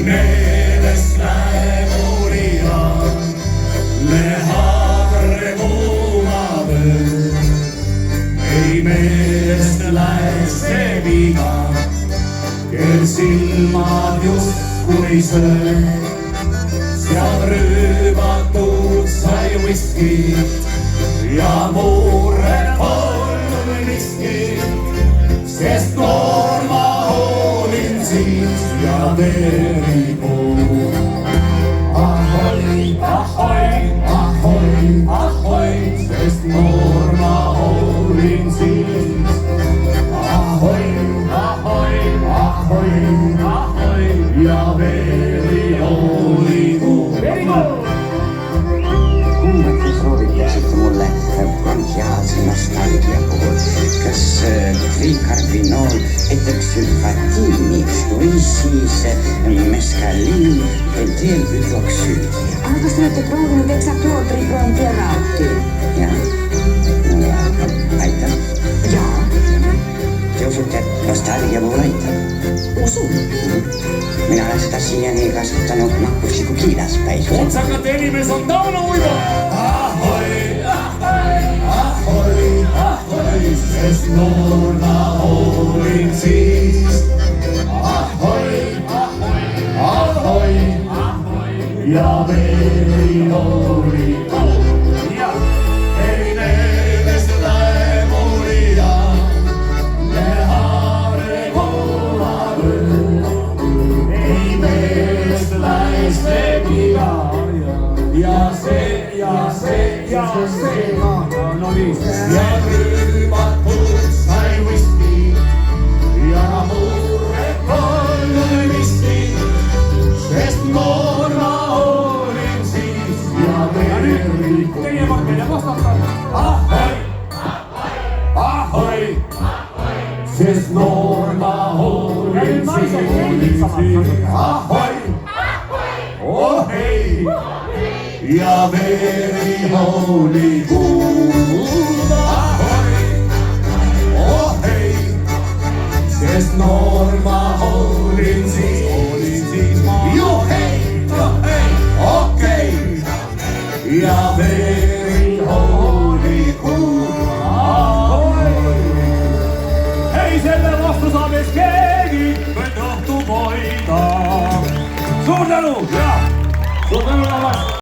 meeles läheb uurijan, le havre kuumab öö. Ei meelest lähe see viga, kel silmad justkui ei söö. Seal rüübatud sai whiskit ja murre polnud miskit, sest noor ma olin siis ja veri puu. Ahoi, ahoi, ahoi, ahoi, sest noor ma olin siis. Ahoi, ahoi, ahoi, ahoi ja veri oli puu. Kummagi soovitasite mulle bronhiaalse nostalgia puhul, kas trikarbinool, eteksülfatiini või siis meskalin penteelhydroksüüdi. Aga kas te olete proovinud eksakloortribron terauti? Jah, aitab. Jaa. Te usute, et nostalgia puhul aitab? Usun. Mina olen seda siiani kasutanud nakkusliku kiilaspäisu. Otsakate inimes on tauluiva. Ahoi, ahoi, ahoi, ahoi, sest noor ma olin siis. Ahoi, ahoi, ahoi, ahoi ja veri oli puu. Ei meelest läheb uurijan, le havre kuumab öö. Ei meelest lähe see viga ja see no nii. Ja rüübatud sai whiskit ja murre polnud miskit, sest noor ma olin siis ja veri puu. Teie pakkeid vastata. Ahoi, ahoi, sest noor ma olin siis. Ahoi, oh hei ja veri oli kuum. Ahoi, oh hei, sest noor ma olin siis. Juhei, okei ja veri oli kuum. Ahoi. Ei selle vastu saab ees keegi, võid õhtu hoida. Suur tänu! Suur tänu!